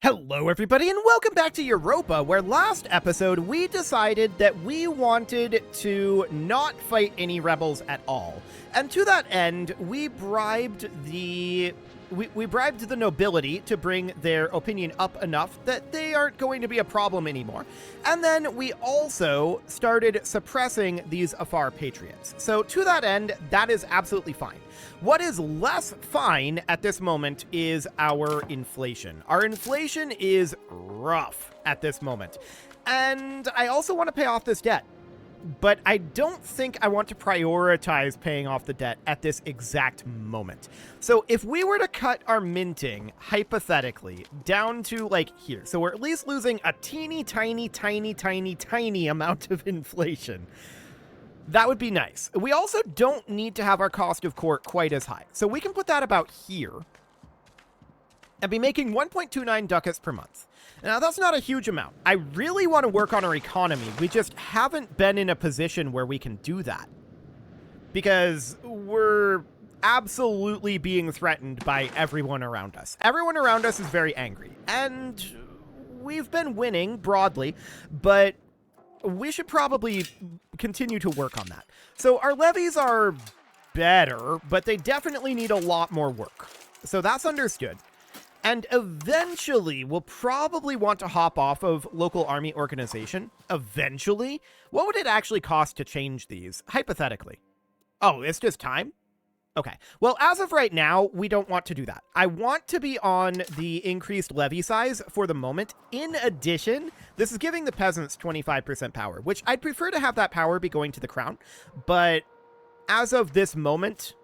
Hello everybody and welcome back to Europa, where last episode we decided that we wanted to not fight any rebels at all. And to that end, we bribed the nobility to bring their opinion up enough that they aren't going to be a problem anymore. And then we also started suppressing these Afar patriots. So to that end, that is absolutely fine. What is less fine at this moment is our inflation. Our inflation is rough at this moment. And I also want to pay off this debt. But I don't think I want to prioritize paying off the debt at this exact moment. So if we were to cut our minting, hypothetically, down to like here, so we're at least losing a teeny tiny amount of inflation. That would be nice. We also don't need to have our cost of court quite as high. So we can put that about here and be making 1.29 ducats per month. Now, that's not a huge amount. I really want to work on our economy. We just haven't been in a position where we can do that. Because we're absolutely being threatened by everyone around us. Everyone around us is very angry. And we've been winning broadly, but we should probably continue to work on that. So our levies are better, but they definitely need a lot more work. So that's understood. And eventually, we'll probably want to hop off of local army organization. Eventually? What would it actually cost to change these, hypothetically? Oh, it's just time? Okay. Well, as of right now, we don't want to do that. I want to be on the increased levy size for the moment. In addition, this is giving the peasants 25% power, which I'd prefer to have that power be going to the crown. But as of this moment,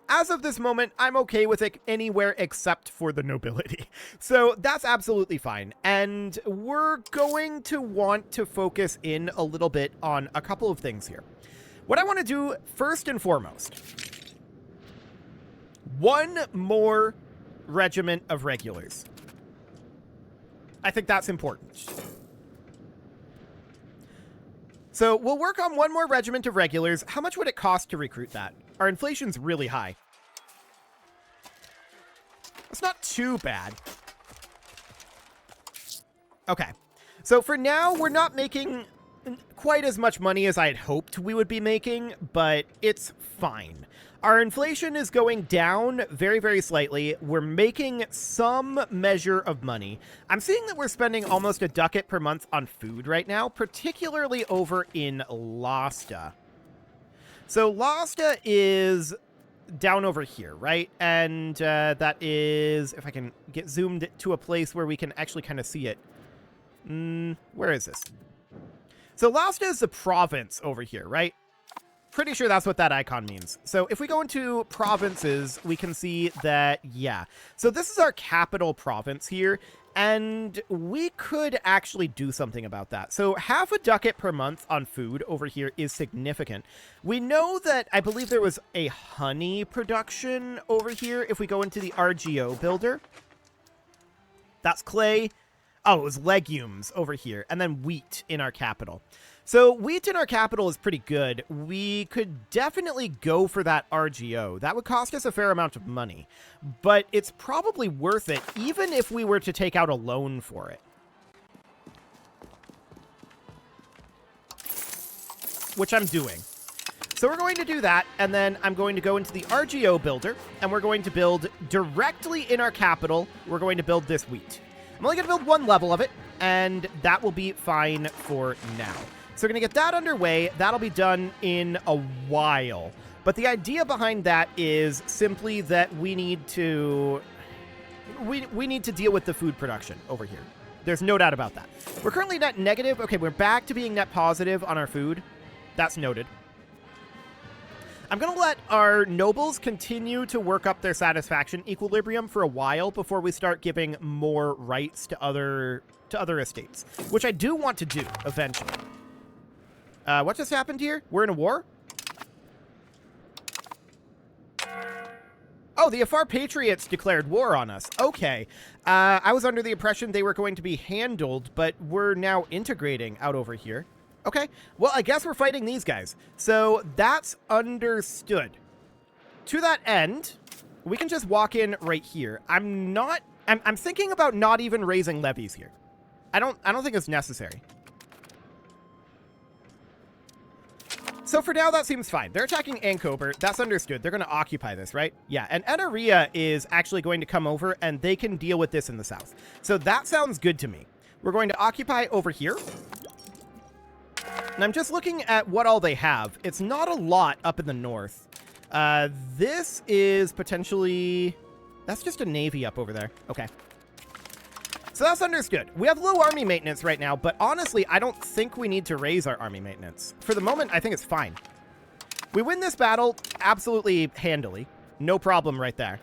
I'm okay with it anywhere except for the nobility. So that's absolutely fine. And we're going to want to focus in a little bit on a couple of things here. What I want to do first and foremost, one more regiment of regulars. I think that's important. So we'll work on one more regiment of regulars. How much would it cost to recruit that? Our inflation's really high. It's not too bad. Okay. So for now, we're not making quite as much money as I had hoped we would be making, but it's fine. Our inflation is going down very, very slightly. We're making some measure of money. I'm seeing that we're spending almost a ducat per month on food right now, particularly over in Lasta. So Lasta is down over here, right? And that is, if I can get zoomed to a place where we can actually kind of see it. Where is this? So Lasta is the province over here, right? Pretty sure that's what that icon means. So if we go into provinces, we can see that, yeah. So this is our capital province here, and we could actually do something about that. So half a ducat per month on food over here is significant. We know that I believe there was a honey production over here. If we go into the RGO builder, that's clay. Oh, it was legumes over here, and then wheat in our capital. So wheat in our capital is pretty good. We could definitely go for that RGO. That would cost us a fair amount of money, but it's probably worth it even if we were to take out a loan for it. Which I'm doing. So we're going to do that, and then I'm going to go into the RGO builder, and we're going to build directly in our capital. We're going to build this wheat. I'm only going to build one level of it, and that will be fine for now. So we're going to get that underway. That'll be done in a while. But the idea behind that is simply that we need to deal with the food production over here. There's no doubt about that. We're currently net negative. Okay, we're back to being net positive on our food. That's noted. I'm going to let our nobles continue to work up their satisfaction equilibrium for a while before we start giving more rights to other estates, which I do want to do eventually. What just happened here? We're in a war? Oh, the Afar patriots declared war on us. Okay. I was under the impression they were going to be handled, but we're now integrating out over here. Okay, well, I guess we're fighting these guys. So that's understood. To that end, we can just walk in right here. I'm not I'm thinking about not even raising levies here. I don't think it's necessary. So for now, that seems fine. They're attacking Ankober. That's understood. They're going to occupy this, right? Yeah, and Enaria is actually going to come over, and they can deal with this in the south. So that sounds good to me. We're going to occupy over here. And I'm just looking at what all they have. It's not a lot up in the north. This is potentially... That's just a navy up over there. Okay. So that's understood. We have low army maintenance right now, but honestly, I don't think we need to raise our army maintenance. For the moment, I think it's fine. We win this battle absolutely handily. No problem right there.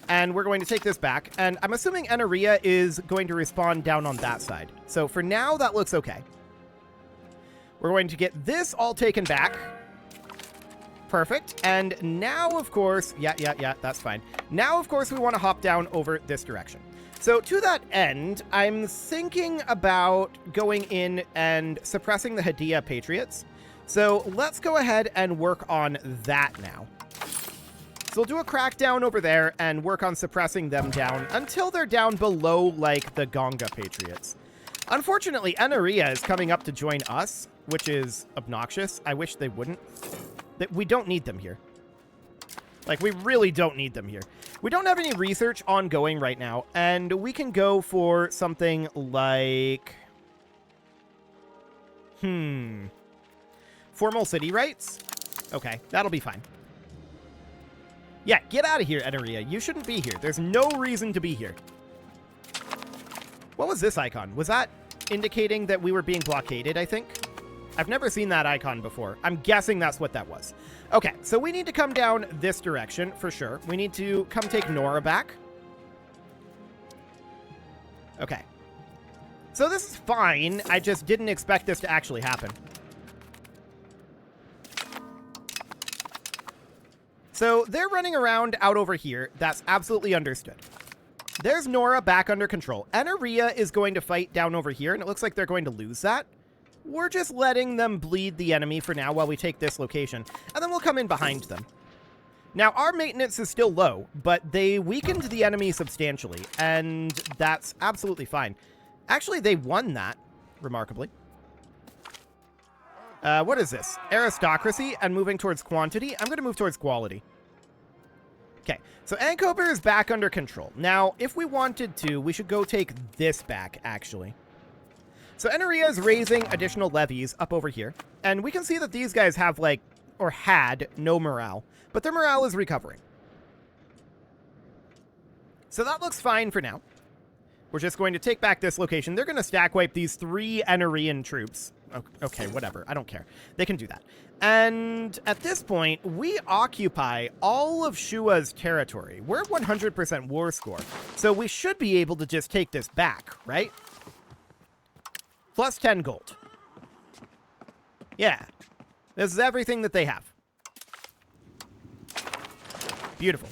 And we're going to take this back. And I'm assuming Enaria is going to respawn down on that side. So for now, that looks okay. We're going to get this all taken back. Perfect. And now, of course... Yeah, that's fine. Now, of course, we want to hop down over this direction. So to that end, I'm thinking about going in and suppressing the Hadiyah Patriots. So let's go ahead and work on that now. So we'll do a crackdown over there and work on suppressing them down until they're down below, like, the Gonga Patriots. Unfortunately, Enaria is coming up to join us, which is obnoxious. I wish they wouldn't. We don't need them here. Like, we really don't need them here. We don't have any research ongoing right now, and we can go for something like... Formal city rights? Okay, that'll be fine. Yeah, get out of here, Enaria. You shouldn't be here. There's no reason to be here. What was this icon? Was that indicating that we were being blockaded, I think? I've never seen that icon before. I'm guessing that's what that was. Okay, so we need to come down this direction for sure. We need to come take Nora back. Okay. So this is fine. I just didn't expect this to actually happen. So they're running around out over here. That's absolutely understood. There's Nora back under control. Enaria is going to fight down over here, and it looks like they're going to lose that. We're just letting them bleed the enemy for now while we take this location, and then we'll come in behind them. Now, our maintenance is still low, but they weakened the enemy substantially, and that's absolutely fine. Actually, they won that, remarkably. What is this? Aristocracy and moving towards quantity. I'm going to move towards quality. Okay, so Ankober is back under control. Now, if we wanted to, we should go take this back, actually. So Enaria is raising additional levies up over here. And we can see that these guys have, like, or had no morale. But their morale is recovering. So that looks fine for now. We're just going to take back this location. They're going to stack wipe these 3 Enarian troops. Okay, whatever. I don't care. They can do that. And at this point, we occupy all of Shua's territory. We're at 100% war score. So we should be able to just take this back, right? Plus 10 gold. Yeah. This is everything that they have. Beautiful.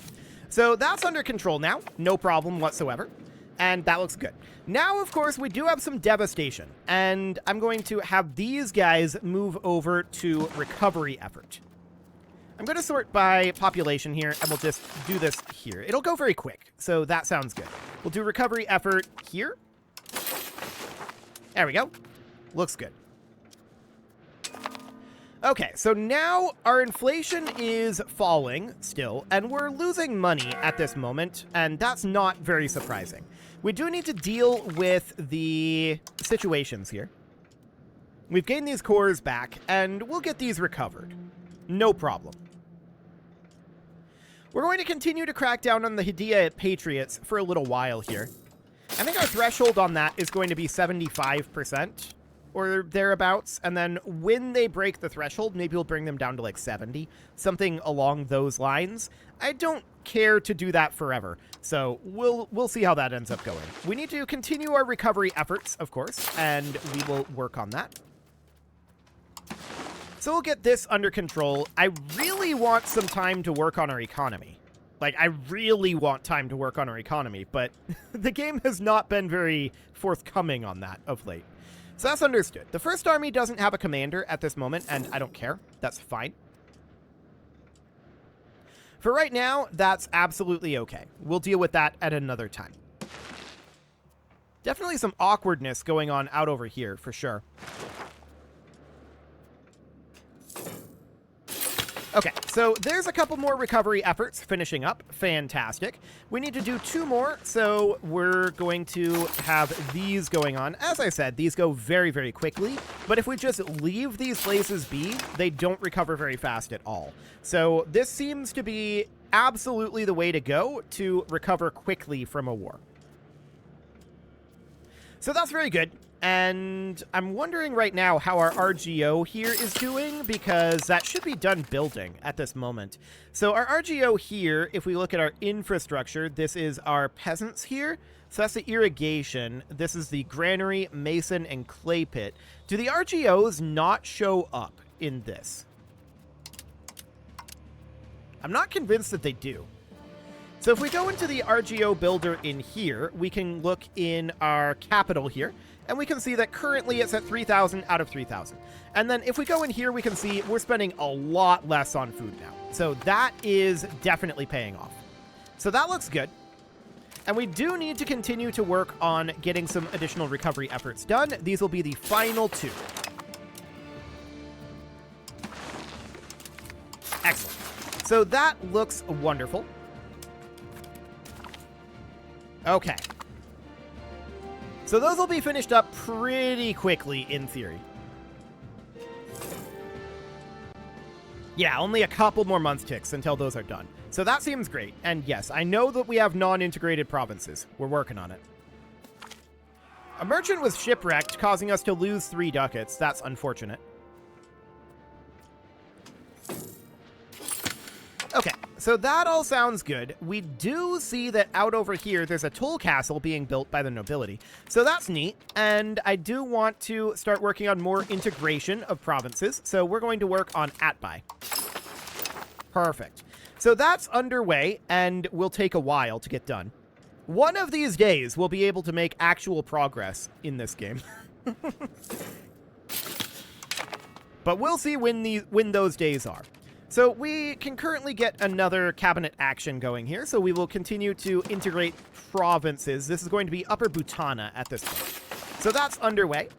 So that's under control now. No problem whatsoever. And that looks good. Now, of course, we do have some devastation. And I'm going to have these guys move over to recovery effort. I'm going to sort by population here, and we'll just do this here. It'll go very quick, so that sounds good. We'll do recovery effort here. There we go. Looks good. Okay, so now our inflation is falling still, and we're losing money at this moment, and that's not very surprising. We do need to deal with the situations here. We've gained these cores back, and we'll get these recovered. No problem. We're going to continue to crack down on the Hadiyah Patriots for a little while here. I think our threshold on that is going to be 75%. Or thereabouts, and then when they break the threshold, maybe we'll bring them down to like 70, something along those lines. I don't care to do that forever, so we'll see how that ends up going. We need to continue our recovery efforts, of course, and we will work on that. So we'll get this under control. I really want some time to work on our economy. Like, I really want time to work on our economy, but the game has not been very forthcoming on that of late. So that's understood. The First Army doesn't have a commander at this moment, and I don't care. That's fine. For right now, that's absolutely okay. We'll deal with that at another time. Definitely some awkwardness going on out over here, for sure. Okay, so there's a couple more recovery efforts finishing up. Fantastic. We need to do 2 more, so we're going to have these going on. As I said, these go very, very quickly, but if we just leave these places be, they don't recover very fast at all. So this seems to be absolutely the way to go to recover quickly from a war. So that's very good. And I'm wondering right now how our RGO here is doing, because that should be done building at this moment. So our RGO here, if we look at our infrastructure, this is our peasants here. So that's the irrigation. This is the granary, mason, and clay pit. Do the RGOs not show up in this? I'm not convinced that they do. So if we go into the RGO builder in here, we can look in our capital here, and we can see that currently it's at 3,000 out of 3,000. And then if we go in here, we can see we're spending a lot less on food now. So that is definitely paying off. So that looks good. And we do need to continue to work on getting some additional recovery efforts done. These will be the final 2. Excellent. So that looks wonderful. Okay. So those will be finished up pretty quickly, in theory. Yeah, only a couple more months ticks until those are done. So that seems great. And yes, I know that we have non-integrated provinces. We're working on it. A merchant was shipwrecked, causing us to lose 3 ducats. That's unfortunate. Okay, so that all sounds good. We do see that out over here, there's a toll castle being built by the nobility. So that's neat, and I do want to start working on more integration of provinces, so we're going to work on Atbai. Perfect. So that's underway, and will take a while to get done. One of these days, we'll be able to make actual progress in this game. But we'll see when those days are. So we can currently get another cabinet action going here, so we will continue to integrate provinces. This is going to be Upper Butana at this point. So that's underway.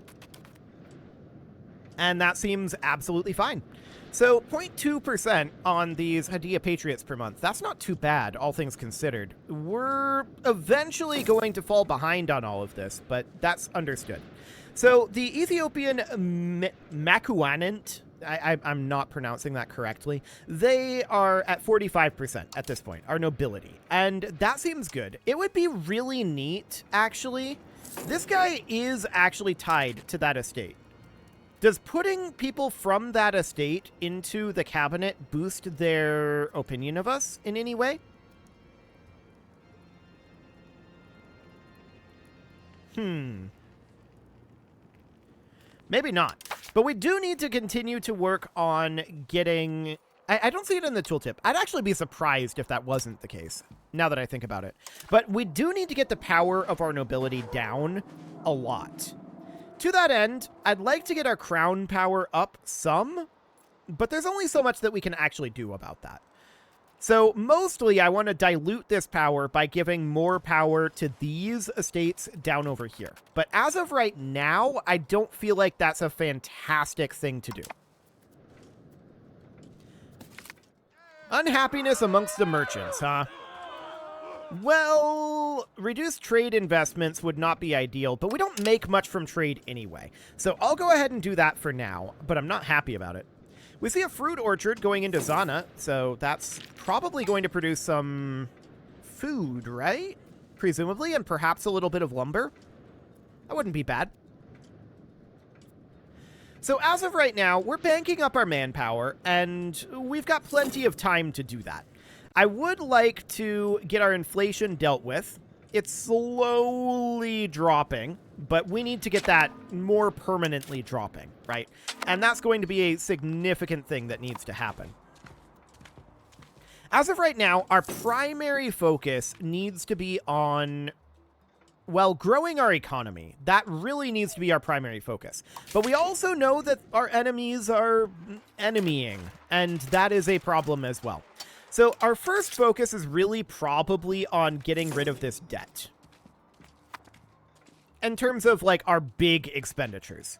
And that seems absolutely fine. So 0.2% on these Hadia Patriots per month. That's not too bad, all things considered. We're eventually going to fall behind on all of this, but that's understood. So the Ethiopian Makuanant, I'm not pronouncing that correctly. They are at 45% at this point, our nobility. And that seems good. It would be really neat, actually. This guy is actually tied to that estate. Does putting people from that estate into the cabinet boost their opinion of us in any way? Maybe not. But we do need to continue to work on getting... I don't see it in the tooltip. I'd actually be surprised if that wasn't the case, now that I think about it. But we do need to get the power of our nobility down a lot. To that end, I'd like to get our crown power up some, but there's only so much that we can actually do about that. So mostly I want to dilute this power by giving more power to these estates down over here. But as of right now, I don't feel like that's a fantastic thing to do. Unhappiness amongst the merchants, huh? Well, reduced trade investments would not be ideal, but we don't make much from trade anyway. So I'll go ahead and do that for now, but I'm not happy about it. We see a fruit orchard going into Zana, so that's probably going to produce some food, right? Presumably, and perhaps a little bit of lumber. That wouldn't be bad. So as of right now, we're banking up our manpower, and we've got plenty of time to do that. I would like to get our inflation dealt with. It's slowly dropping, but we need to get that more permanently dropping, right? And that's going to be a significant thing that needs to happen. As of right now, our primary focus needs to be on, well, growing our economy. That really needs to be our primary focus. But we also know that our enemies are enemying, and that is a problem as well. So our first focus is really probably on getting rid of this debt. in terms of, like, our big expenditures.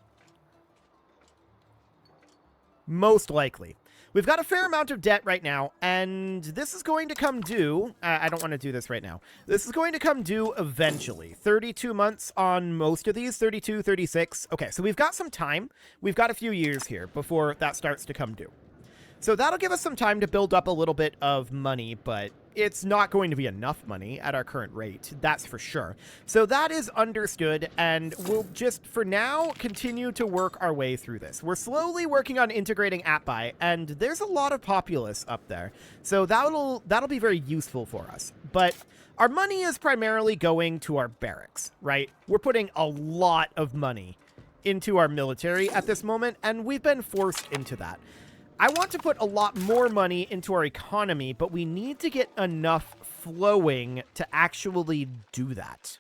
Most likely. We've got a fair amount of debt right now, and this is going to come due. I don't want to do this right now. This is going to come due eventually. 32 months on most of these, 32, 36. Okay, so we've got some time. We've got a few years here before that starts to come due. So that'll give us some time to build up a little bit of money, but it's not going to be enough money at our current rate, that's for sure. So that is understood, and we'll just, for now, continue to work our way through this. We're slowly working on integrating AppBuy, and there's a lot of populace up there, so that'll be very useful for us. But our money is primarily going to our barracks, right? We're putting a lot of money into our military at this moment, and we've been forced into that. I want to put a lot more money into our economy, but we need to get enough flowing to actually do that.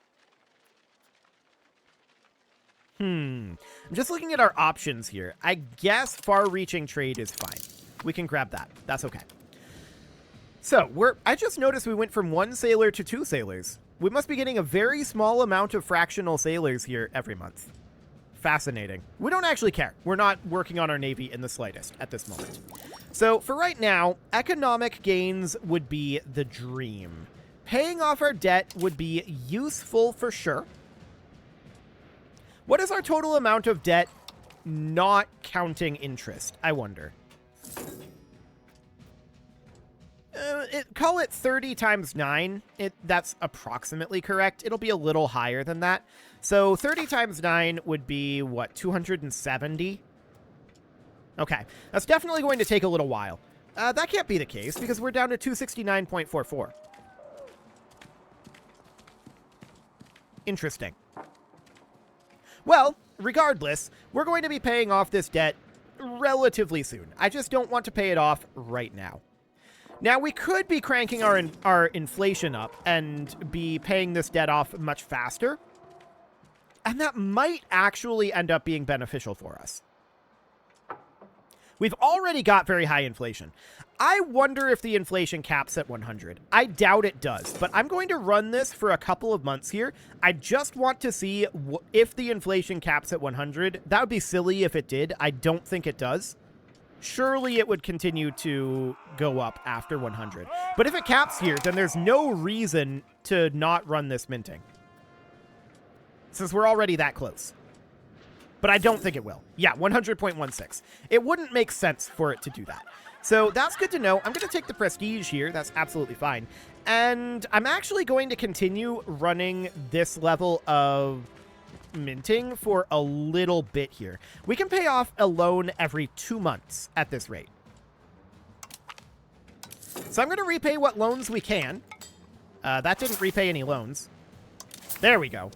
I'm just looking at our options here. I guess far-reaching trade is fine. We can grab that. That's okay. So, I just noticed we went from 1 sailor to 2 sailors. We must be getting a very small amount of fractional sailors here every month. Fascinating. We don't actually care. We're not working on our navy in the slightest at this moment. So for right now, economic gains would be the dream. Paying off our debt would be useful for sure. What is our total amount of debt not counting interest, I wonder? Call it 30 times 9. That's approximately correct. It'll be a little higher than that. So 30 times 9 would be, what, 270? Okay, that's definitely going to take a little while. That can't be the case, because we're down to 269.44. Interesting. Well, regardless, we're going to be paying off this debt relatively soon. I just don't want to pay it off right now. Now, we could be cranking our inflation up and be paying this debt off much faster. And that might actually end up being beneficial for us. We've already got very high inflation. I wonder if the inflation caps at 100. I doubt it does, but I'm going to run this for a couple of months here. I just want to see if the inflation caps at 100. That would be silly if it did. I don't think it does. Surely it would continue to go up after 100. But if it caps here, then there's no reason to not run this minting, since we're already that close. But I don't think it will. Yeah, 100.16. It wouldn't make sense for it to do that. So that's good to know. I'm going to take the prestige here. That's absolutely fine. And I'm actually going to continue running this level of minting for a little bit here. We can pay off a loan every 2 months at this rate. So I'm going to repay what loans we can. That didn't repay any loans. There we go.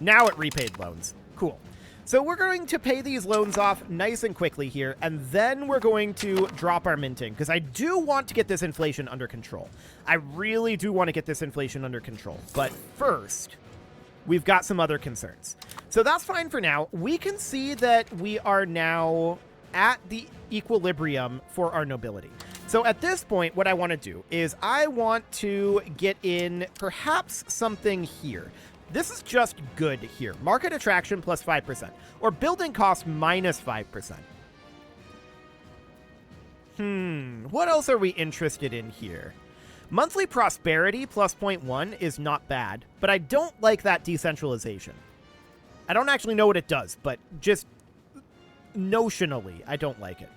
Now it repaid loans. Cool. So we're going to pay these loans off nice and quickly here, and then we're going to drop our minting, because I do want to get this inflation under control. I really do want to get this inflation under control. But first, we've got some other concerns. So that's fine for now. We can see that we are now at the equilibrium for our nobility. So at this point, what I want to do is I want to get in perhaps something here. This is just good here. Market attraction plus 5%, or building cost minus 5%. What else are we interested in here? Monthly prosperity plus 0.1 is not bad, but I don't like that decentralization. I don't actually know what it does, but just notionally, I don't like it.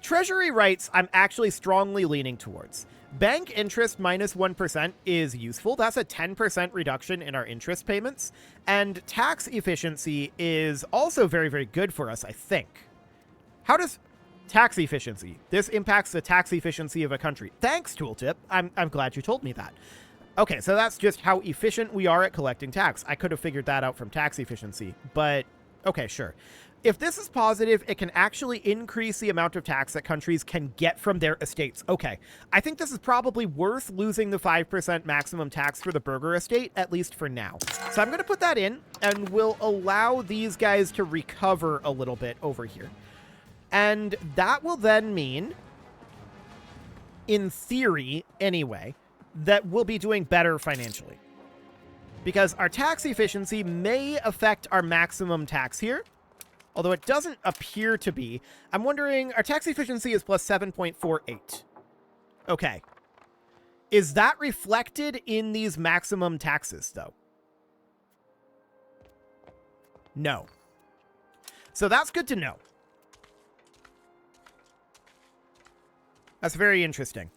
Treasury rights, I'm actually strongly leaning towards. Bank interest minus 1% is useful. That's a 10% reduction in our interest payments. And tax efficiency is also very, very good for us, I think. How does tax efficiency? This impacts the tax efficiency of a country. Thanks, Tooltip. I'm glad you told me that. Okay, so that's just how efficient we are at collecting tax. I could have figured that out from tax efficiency, but okay, sure. If this is positive, it can actually increase the amount of tax that countries can get from their estates. Okay, I think this is probably worth losing the 5% maximum tax for the burger estate, at least for now. So I'm going to put that in, and we'll allow these guys to recover a little bit over here. And that will then mean, in theory anyway, that we'll be doing better financially. because our tax efficiency may affect our maximum tax here, although it doesn't appear to be. I'm wondering, our tax efficiency is plus 7.48. Okay. Is that reflected in these maximum taxes, though? No. So that's good to know. That's very interesting.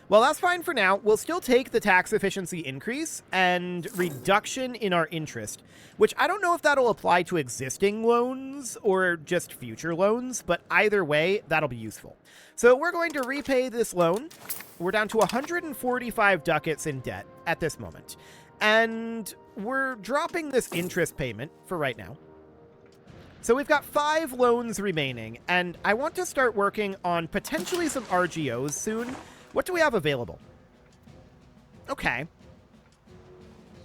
Well, that's fine for now. We'll still take the tax efficiency increase and reduction in our interest, which I don't know if that'll apply to existing loans or just future loans, but either way, that'll be useful. So we're going to repay this loan. We're down to 145 ducats in debt at this moment. And we're dropping this interest payment for right now. So we've got 5 loans remaining, and I want to start working on potentially some RGOs soon. What do we have available? Okay.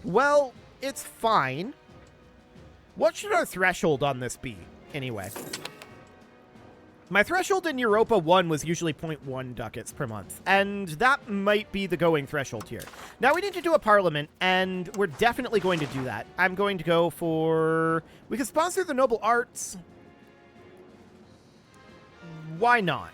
Well, it's fine. What should our threshold on this be, anyway? My threshold in Europa 1 was usually 0.1 ducats per month, and that might be the going threshold here. Now we need to do a parliament, and we're definitely going to do that. I'm going to go for... We could sponsor the noble arts. Why not?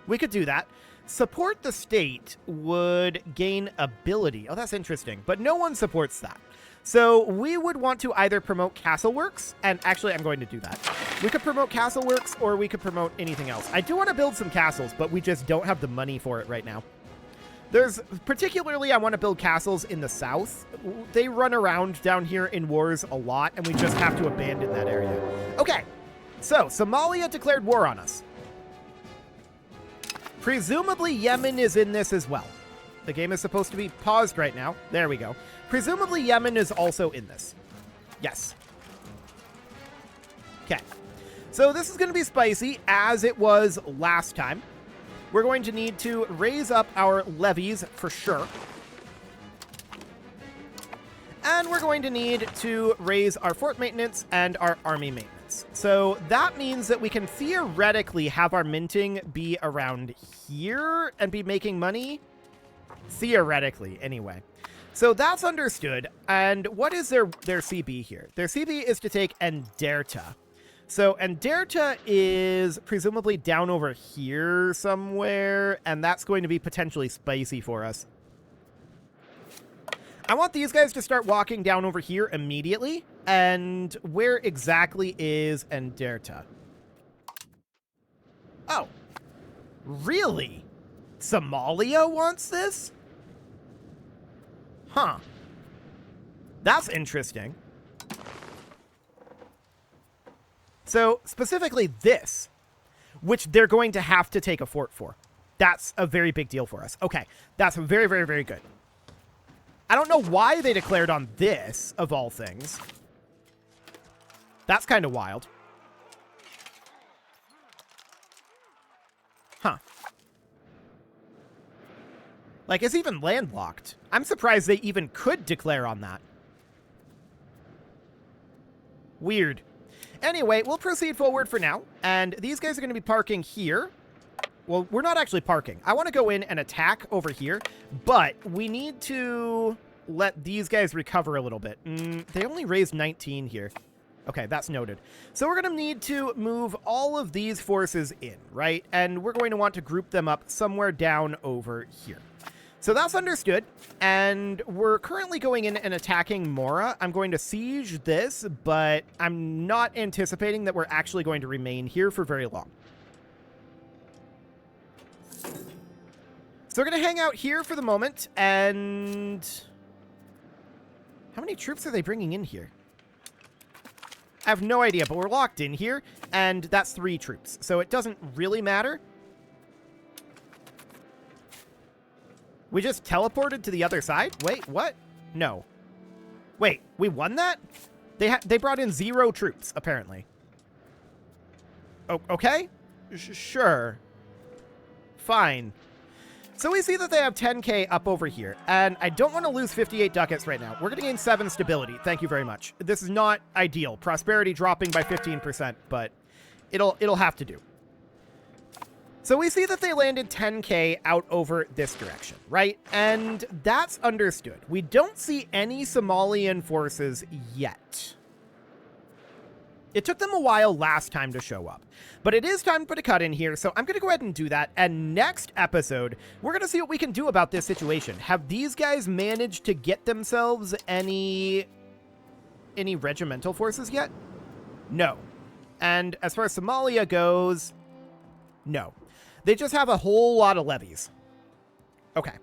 We could do that. Support the state would gain ability. Oh, that's interesting. But no one supports that. So we would want to either promote castle works, and actually I'm going to do that. We could promote castle works, or we could promote anything else. I do want to build some castles, but we just don't have the money for it right now. Particularly I want to build castles in the south. They run around down here in wars a lot, and we just have to abandon that area. Okay, so Somalia declared war on us. Presumably Yemen is in this as well. The game is supposed to be paused right now. There we go. Presumably Yemen is also in this. Yes. Okay. So this is going to be spicy, as it was last time. We're going to need to raise up our levies for sure. And we're going to need to raise our fort maintenance and our army maintenance. So that means that we can theoretically have our minting be around here and be making money. Theoretically, anyway. So that's understood. And what is their CB here? Their CB is to take Enderta. So Enderta is presumably down over here somewhere, and that's going to be potentially spicy for us. I want these guys to start walking down over here immediately. And where exactly is Enderta? Oh, really? Somalia wants this? Huh. That's interesting. So, specifically this, which they're going to have to take a fort for. That's a very big deal for us. Okay, that's very, very, very good. I don't know why they declared on this, of all things. That's kind of wild. Huh. Like, it's even landlocked. I'm surprised they even could declare on that. Weird. Anyway, we'll proceed forward for now. And these guys are going to be parking here. Well, we're not actually parking. I want to go in and attack over here. But we need to let these guys recover a little bit. They only raised 19 here. Okay, that's noted. So we're going to need to move all of these forces in, right? And we're going to want to group them up somewhere down over here. So that's understood, and we're currently going in and attacking Mora. I'm going to siege this, but I'm not anticipating that we're actually going to remain here for very long. So we're going to hang out here for the moment, and... How many troops are they bringing in here? I have no idea, but we're locked in here, and that's 3 troops, so it doesn't really matter. We just teleported to the other side? Wait, what? No. Wait, we won that? They brought in 0 troops, apparently. Okay? Sure. Fine. So we see that they have 10k up over here, and I don't want to lose 58 ducats right now. We're going to gain 7 stability. Thank you very much. This is not ideal. Prosperity dropping by 15%, but it'll have to do. So we see that they landed 10k out over this direction, right? And that's understood. We don't see any Somalian forces yet. It took them a while last time to show up, but it is time to put a cut in here, so I'm going to go ahead and do that, and next episode, we're going to see what we can do about this situation. Have these guys managed to get themselves any regimental forces yet? No. And as far as Somalia goes, no. They just have a whole lot of levies. Okay.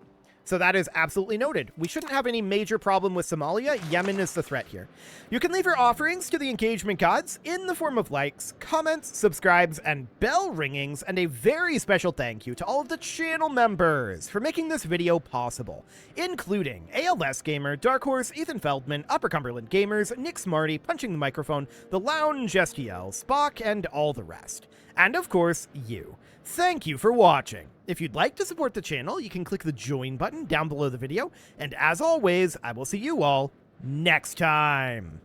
So that is absolutely noted. We shouldn't have any major problem with Somalia. Yemen is the threat here. You can leave your offerings to the engagement gods in the form of likes, comments, subscribes, and bell ringings, and a very special thank you to all of the channel members for making this video possible, including ALS Gamer, Dark Horse, Ethan Feldman, Upper Cumberland Gamers, Nick Smarty, Punching the Microphone, The Lounge STL, Spock, and all the rest. And of course, you. Thank you for watching. If you'd like to support the channel, you can click the join button down below the video, and as always, I will see you all next time.